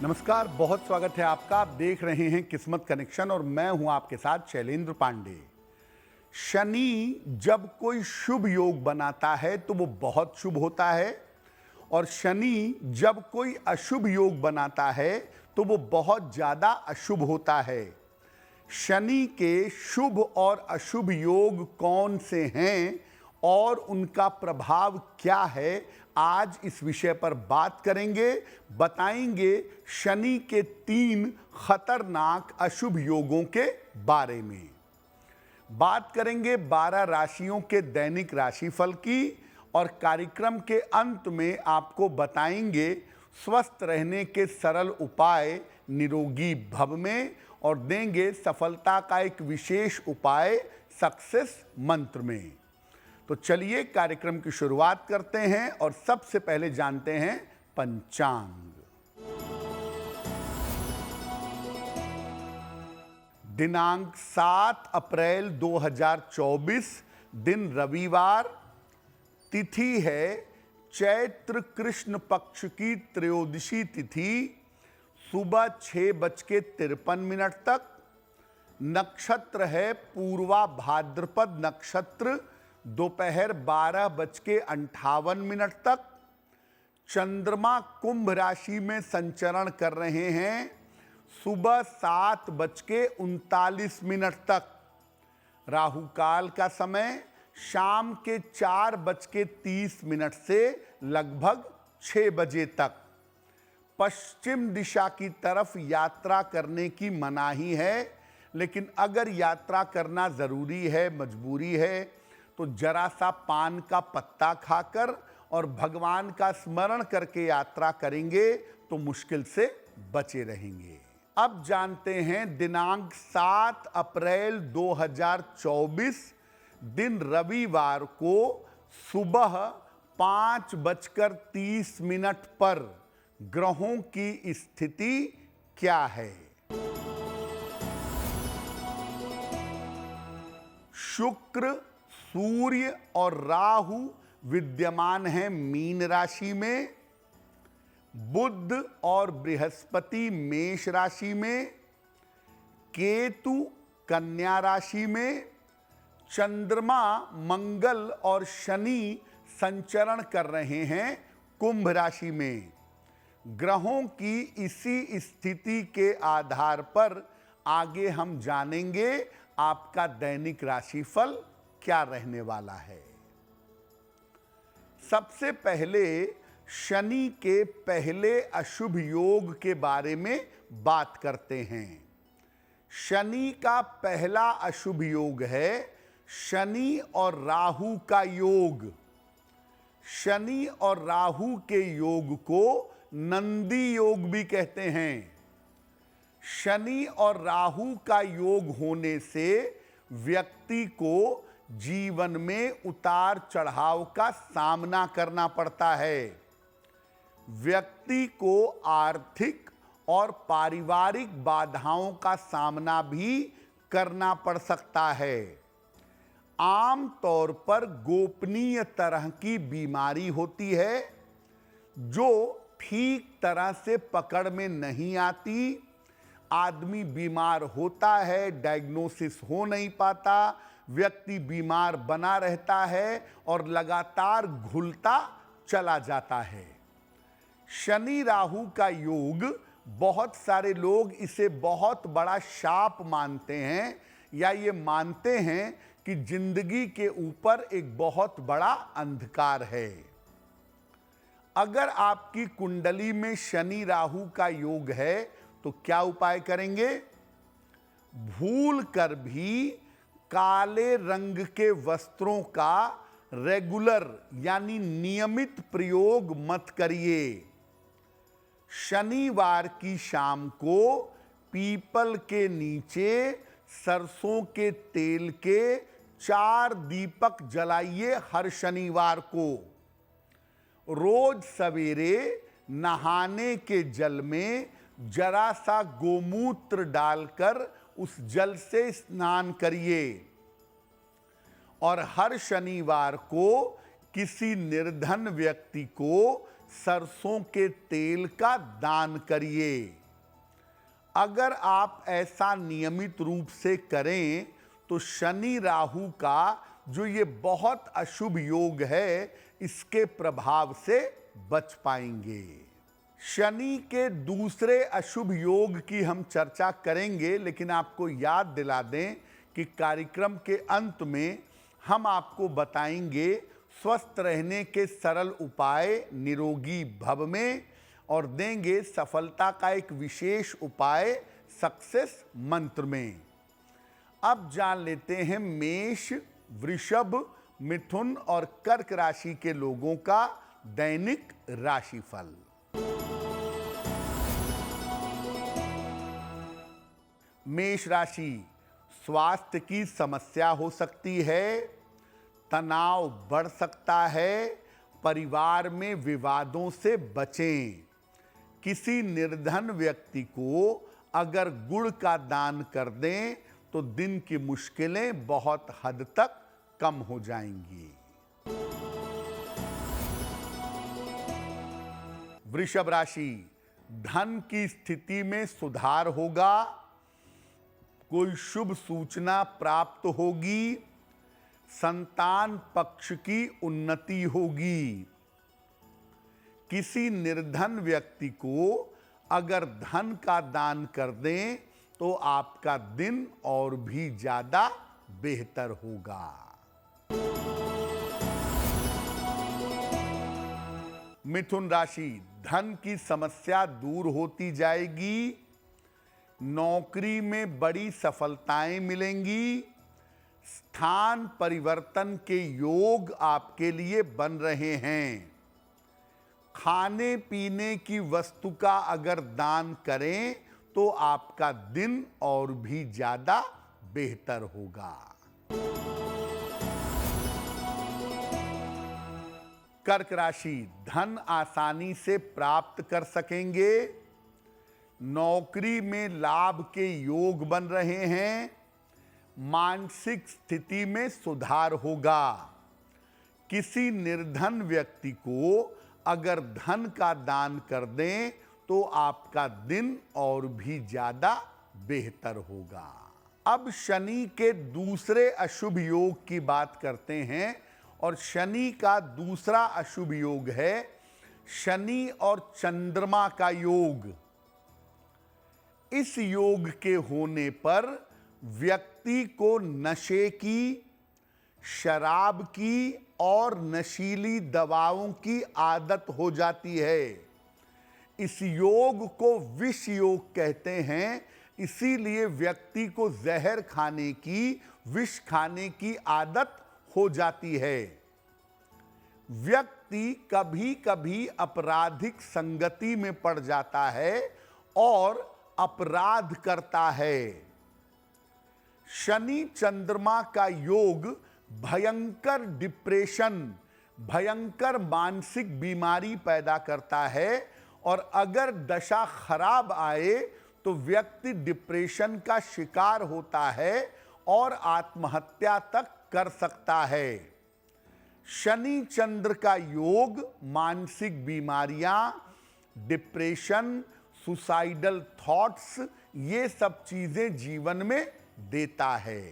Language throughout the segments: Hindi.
नमस्कार, बहुत स्वागत है आपका। आप देख रहे हैं किस्मत कनेक्शन और मैं हूं आपके साथ शैलेंद्र पांडे। शनि जब कोई शुभ योग बनाता है तो वो बहुत शुभ होता है और शनि जब कोई अशुभ योग बनाता है तो वो बहुत ज्यादा अशुभ होता है। शनि के शुभ और अशुभ योग कौन से हैं और उनका प्रभाव क्या है, आज इस विषय पर बात करेंगे। बताएंगे शनि के 3 खतरनाक अशुभ योगों के बारे में। बात करेंगे 12 राशियों के दैनिक राशिफल की और कार्यक्रम के अंत में आपको बताएंगे स्वस्थ रहने के सरल उपाय निरोगी भव में और देंगे सफलता का एक विशेष उपाय सक्सेस मंत्र में। तो चलिए कार्यक्रम की शुरुआत करते हैं और सबसे पहले जानते हैं पंचांग। दिनांक 7 अप्रैल 2024, दिन रविवार, तिथि है चैत्र कृष्ण पक्ष की त्रयोदशी तिथि, सुबह 6:53 तक। नक्षत्र है पूर्वा भाद्रपद नक्षत्र, दोपहर 12:58 तक। चंद्रमा कुंभ राशि में संचरण कर रहे हैं, सुबह 7:39 तक। राहु काल का समय शाम के 4:30 से लगभग 6 बजे तक। पश्चिम दिशा की तरफ यात्रा करने की मनाही है, लेकिन अगर यात्रा करना जरूरी है, मजबूरी है, तो जरा सा पान का पत्ता खाकर और भगवान का स्मरण करके यात्रा करेंगे तो मुश्किल से बचे रहेंगे। अब जानते हैं दिनांक 7 अप्रैल 2024, दिन रविवार को सुबह 5:30 पर ग्रहों की स्थिति क्या है। शुक्र, सूर्य और राहु विद्यमान हैं मीन राशि में। बुध और बृहस्पति मेष राशि में। केतु कन्या राशि में। चंद्रमा, मंगल और शनि संचरण कर रहे हैं कुंभ राशि में। ग्रहों की इसी स्थिति के आधार पर आगे हम जानेंगे आपका दैनिक राशिफल क्या रहने वाला है। सबसे पहले शनि के पहले अशुभ योग के बारे में बात करते हैं। शनि का पहला अशुभ योग है शनि और राहु का योग। शनि और राहु के योग को नंदी योग भी कहते हैं। शनि और राहु का योग होने से व्यक्ति को जीवन में उतार चढ़ाव का सामना करना पड़ता है। व्यक्ति को आर्थिक और पारिवारिक बाधाओं का सामना भी करना पड़ सकता है। आम तौर पर गोपनीय तरह की बीमारी होती है जो ठीक तरह से पकड़ में नहीं आती। आदमी बीमार होता है, डायग्नोसिस हो नहीं पाता, व्यक्ति बीमार बना रहता है और लगातार घुलता चला जाता है। शनि राहु का योग, बहुत सारे लोग इसे बहुत बड़ा शाप मानते हैं या ये मानते हैं कि जिंदगी के ऊपर एक बहुत बड़ा अंधकार है। अगर आपकी कुंडली में शनि राहु का योग है तो क्या उपाय करेंगे? भूल कर भी काले रंग के वस्त्रों का रेगुलर यानी नियमित प्रयोग मत करिए। शनिवार की शाम को पीपल के नीचे सरसों के तेल के 4 दीपक जलाइए हर शनिवार को। रोज सवेरे नहाने के जल में जरा सा गोमूत्र डालकर उस जल से स्नान करिए और हर शनिवार को किसी निर्धन व्यक्ति को सरसों के तेल का दान करिए। अगर आप ऐसा नियमित रूप से करें तो शनि राहु का जो ये बहुत अशुभ योग है, इसके प्रभाव से बच पाएंगे। शनि के दूसरे अशुभ योग की हम चर्चा करेंगे, लेकिन आपको याद दिला दें कि कार्यक्रम के अंत में हम आपको बताएंगे स्वस्थ रहने के सरल उपाय निरोगी भव में, और देंगे सफलता का एक विशेष उपाय सक्सेस मंत्र में। अब जान लेते हैं मेष, वृषभ, मिथुन और कर्क राशि के लोगों का दैनिक राशिफल। मेष राशि, स्वास्थ्य की समस्या हो सकती है, तनाव बढ़ सकता है, परिवार में विवादों से बचें। किसी निर्धन व्यक्ति को अगर गुड़ का दान कर दें तो दिन की मुश्किलें बहुत हद तक कम हो जाएंगी। वृषभ राशि, धन की स्थिति में सुधार होगा, कोई शुभ सूचना प्राप्त होगी, संतान पक्ष की उन्नति होगी। किसी निर्धन व्यक्ति को अगर धन का दान कर दें तो आपका दिन और भी ज्यादा बेहतर होगा। मिथुन राशि, धन की समस्या दूर होती जाएगी, नौकरी में बड़ी सफलताएं मिलेंगी, स्थान परिवर्तन के योग आपके लिए बन रहे हैं। खाने पीने की वस्तु का अगर दान करें तो आपका दिन और भी ज्यादा बेहतर होगा। कर्क राशि, धन आसानी से प्राप्त कर सकेंगे, नौकरी में लाभ के योग बन रहे हैं, मानसिक स्थिति में सुधार होगा। किसी निर्धन व्यक्ति को अगर धन का दान कर दें तो आपका दिन और भी ज्यादा बेहतर होगा। अब शनि के दूसरे अशुभ योग की बात करते हैं, और शनि का दूसरा अशुभ योग है शनि और चंद्रमा का योग। इस योग के होने पर व्यक्ति को नशे की, शराब की और नशीली दवाओं की आदत हो जाती है। इस योग को विष योग कहते हैं, इसीलिए व्यक्ति को जहर खाने की, विष खाने की आदत हो जाती है। व्यक्ति कभी कभी आपराधिक संगति में पड़ जाता है और अपराध करता है। शनि चंद्रमा का योग भयंकर डिप्रेशन, भयंकर मानसिक बीमारी पैदा करता है, और अगर दशा खराब आए तो व्यक्ति डिप्रेशन का शिकार होता है और आत्महत्या तक कर सकता है। शनि चंद्र का योग मानसिक बीमारियां, डिप्रेशन, सुसाइडल थॉट्स, ये सब चीजें जीवन में देता है।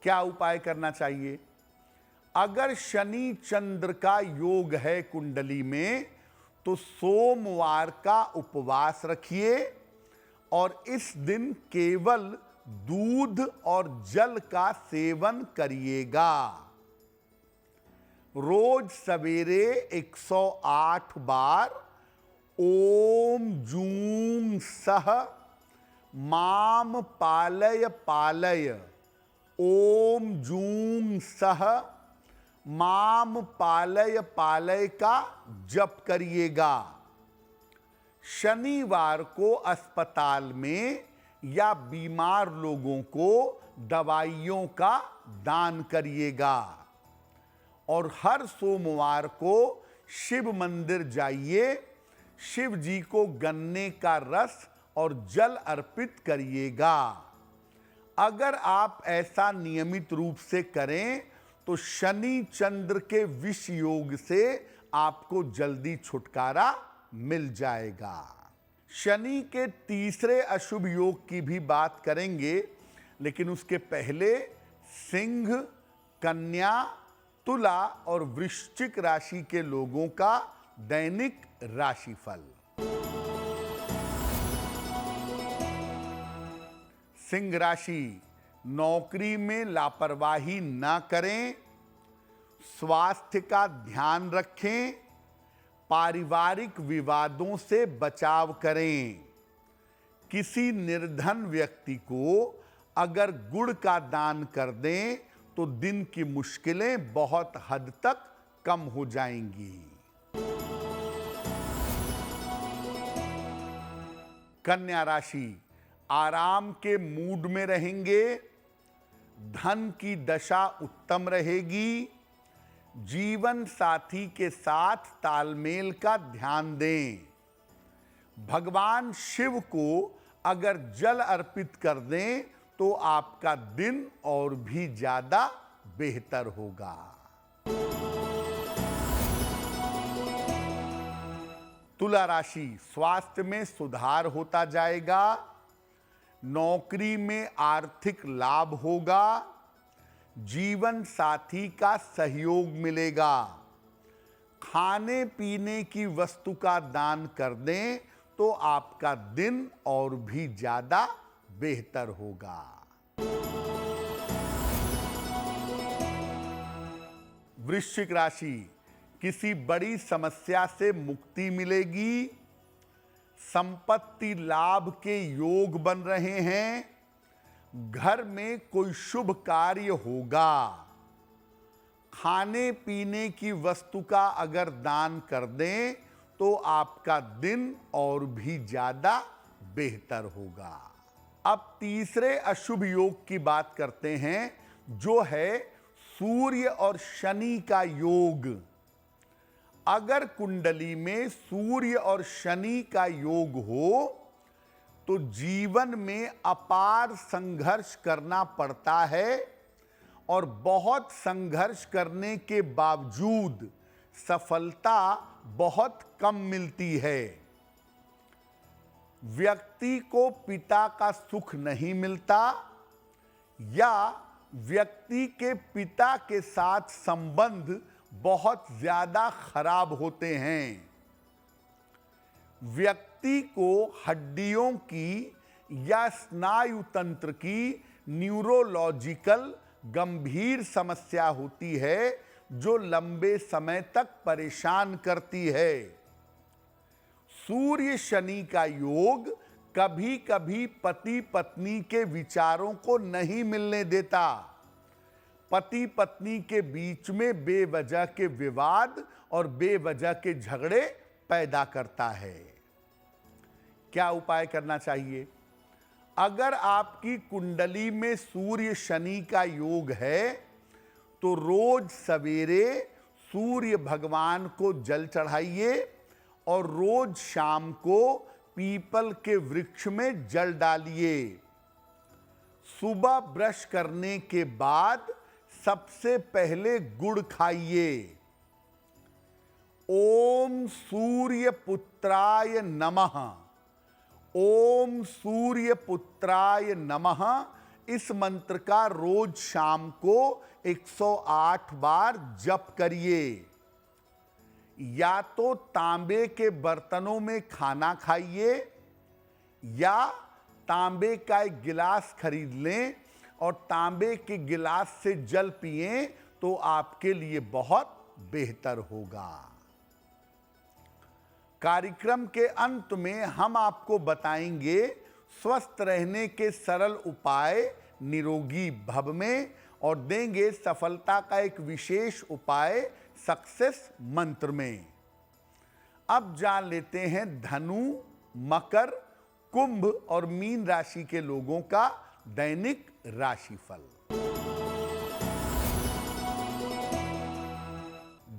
क्या उपाय करना चाहिए? अगर शनि चंद्र का योग है कुंडली में तो सोमवार का उपवास रखिए, और इस दिन केवल दूध और जल का सेवन करिएगा। रोज सवेरे 108 बार ओम जूं सह माम पालय पालय, ओम जूं सह माम पालय पालय का जप करिएगा। शनिवार को अस्पताल में या बीमार लोगों को दवाइयों का दान करिएगा, और हर सोमवार को शिव मंदिर जाइए, शिव जी को गन्ने का रस और जल अर्पित करिएगा। अगर आप ऐसा नियमित रूप से करें तो शनि चंद्र के विष योग से आपको जल्दी छुटकारा मिल जाएगा। शनि के तीसरे अशुभ योग की भी बात करेंगे, लेकिन उसके पहले सिंह, कन्या, तुला और वृश्चिक राशि के लोगों का दैनिक राशिफल। सिंह राशि, नौकरी में लापरवाही ना करें, स्वास्थ्य का ध्यान रखें, पारिवारिक विवादों से बचाव करें। किसी निर्धन व्यक्ति को अगर गुड़ का दान कर दें तो दिन की मुश्किलें बहुत हद तक कम हो जाएंगी। कन्या राशि, आराम के मूड में रहेंगे, धन की दशा उत्तम रहेगी, जीवन साथी के साथ तालमेल का ध्यान दें। भगवान शिव को अगर जल अर्पित कर दें तो आपका दिन और भी ज्यादा बेहतर होगा। तुला राशि, स्वास्थ्य में सुधार होता जाएगा, नौकरी में आर्थिक लाभ होगा, जीवन साथी का सहयोग मिलेगा। खाने पीने की वस्तु का दान कर दें तो आपका दिन और भी ज्यादा बेहतर होगा। वृश्चिक राशि, किसी बड़ी समस्या से मुक्ति मिलेगी, संपत्ति लाभ के योग बन रहे हैं, घर में कोई शुभ कार्य होगा। खाने पीने की वस्तु का अगर दान कर दें तो आपका दिन और भी ज्यादा बेहतर होगा। अब तीसरे अशुभ योग की बात करते हैं, जो है सूर्य और शनि का योग। अगर कुंडली में सूर्य और शनि का योग हो तो जीवन में अपार संघर्ष करना पड़ता है और बहुत संघर्ष करने के बावजूद सफलता बहुत कम मिलती है। व्यक्ति को पिता का सुख नहीं मिलता या व्यक्ति के पिता के साथ संबंध बहुत ज्यादा खराब होते हैं। व्यक्ति को हड्डियों की या स्नायु तंत्र की न्यूरोलॉजिकल गंभीर समस्या होती है जो लंबे समय तक परेशान करती है। सूर्य शनि का योग कभी कभी पति पत्नी के विचारों को नहीं मिलने देता, पति पत्नी के बीच में बेवजह के विवाद और बेवजह के झगड़े पैदा करता है। क्या उपाय करना चाहिए? अगर आपकी कुंडली में सूर्य शनि का योग है तो रोज सवेरे सूर्य भगवान को जल चढ़ाइए और रोज शाम को पीपल के वृक्ष में जल डालिए। सुबह ब्रश करने के बाद सबसे पहले गुड़ खाइए। ओम सूर्य पुत्राय नमः, ओम सूर्य पुत्राय नमः इस मंत्र का रोज शाम को 108 बार जप करिए। या तो तांबे के बर्तनों में खाना खाइए या तांबे का एक गिलास खरीद लें और तांबे के गिलास से जल पिएं तो आपके लिए बहुत बेहतर होगा। कार्यक्रम के अंत में हम आपको बताएंगे स्वस्थ रहने के सरल उपाय निरोगी भव में और देंगे सफलता का एक विशेष उपाय सक्सेस मंत्र में। अब जान लेते हैं धनु, मकर, कुंभ और मीन राशि के लोगों का दैनिक राशिफल।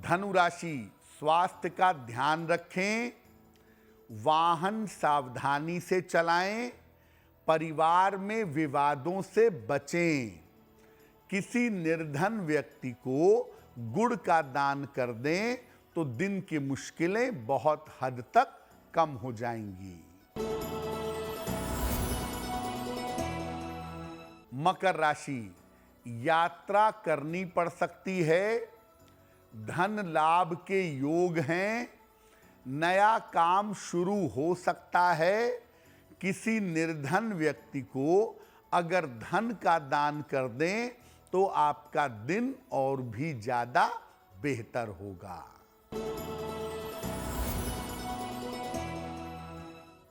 धनु राशि, स्वास्थ्य का ध्यान रखें, वाहन सावधानी से चलाएं, परिवार में विवादों से बचें, किसी निर्धन व्यक्ति को गुड़ का दान कर दें तो दिन की मुश्किलें बहुत हद तक कम हो जाएंगी। मकर राशि, यात्रा करनी पड़ सकती है, धन लाभ के योग हैं, नया काम शुरू हो सकता है। किसी निर्धन व्यक्ति को अगर धन का दान कर दें तो आपका दिन और भी ज्यादा बेहतर होगा।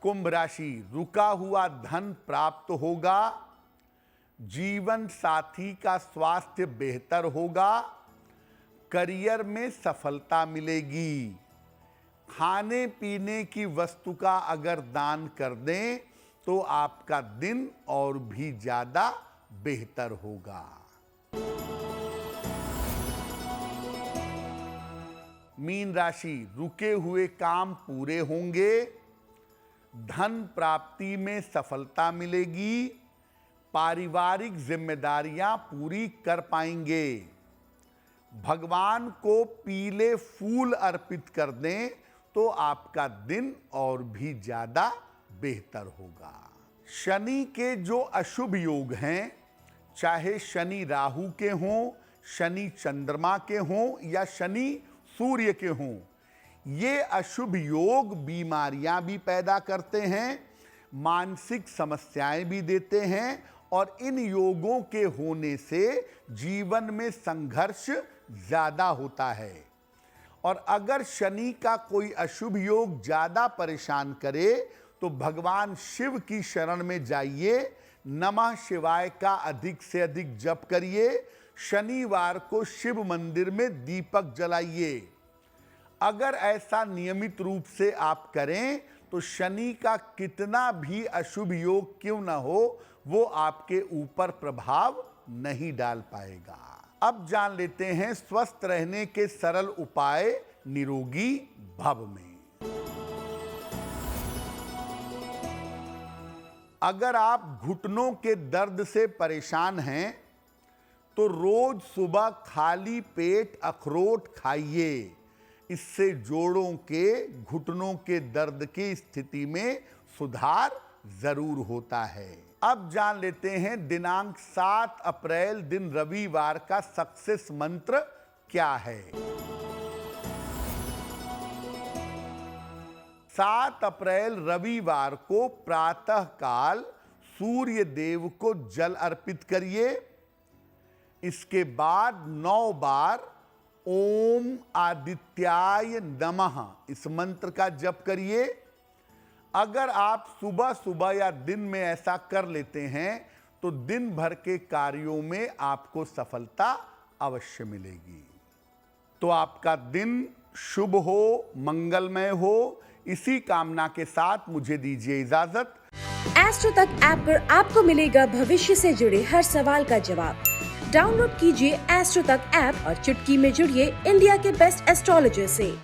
कुंभ राशि, रुका हुआ धन प्राप्त होगा, जीवन साथी का स्वास्थ्य बेहतर होगा, करियर में सफलता मिलेगी। खाने पीने की वस्तु का अगर दान कर दें तो आपका दिन और भी ज्यादा बेहतर होगा। मीन राशि, रुके हुए काम पूरे होंगे, धन प्राप्ति में सफलता मिलेगी, पारिवारिक जिम्मेदारियां पूरी कर पाएंगे। भगवान को पीले फूल अर्पित कर दें तो आपका दिन और भी ज्यादा बेहतर होगा। शनि के जो अशुभ योग हैं, चाहे शनि राहु के हों, शनि चंद्रमा के हों या शनि सूर्य के हों, ये अशुभ योग बीमारियां भी पैदा करते हैं, मानसिक समस्याएं भी देते हैं और इन योगों के होने से जीवन में संघर्ष ज्यादा होता है। और अगर शनि का कोई अशुभ योग ज्यादा परेशान करे तो भगवान शिव की शरण में जाइए, नमः शिवाय का अधिक से अधिक जप करिए, शनिवार को शिव मंदिर में दीपक जलाइए। अगर ऐसा नियमित रूप से आप करें तो शनि का कितना भी अशुभ योग क्यों न हो, वो आपके ऊपर प्रभाव नहीं डाल पाएगा। अब जान लेते हैं स्वस्थ रहने के सरल उपाय निरोगी भव में। अगर आप घुटनों के दर्द से परेशान हैं तो रोज सुबह खाली पेट अखरोट खाइए। इससे जोड़ों के घुटनों के दर्द की स्थिति में सुधार जरूर होता है। अब जान लेते हैं दिनांक 7 अप्रैल दिन रविवार का सक्सेस मंत्र क्या है। 7 अप्रैल रविवार को प्रातः काल सूर्य देव को जल अर्पित करिए। इसके बाद 9 बार ओम आदित्याय नमः इस मंत्र का जप करिए। अगर आप सुबह सुबह या दिन में ऐसा कर लेते हैं तो दिन भर के कार्यों में आपको सफलता अवश्य मिलेगी। तो आपका दिन शुभ हो, मंगलमय हो, इसी कामना के साथ मुझे दीजिए इजाजत। एस्ट्रो तक ऐप पर आपको मिलेगा भविष्य से जुड़े हर सवाल का जवाब। डाउनलोड कीजिए एस्ट्रो तक ऐप और चुटकी में जुड़िए इंडिया के बेस्ट एस्ट्रोलॉजर से।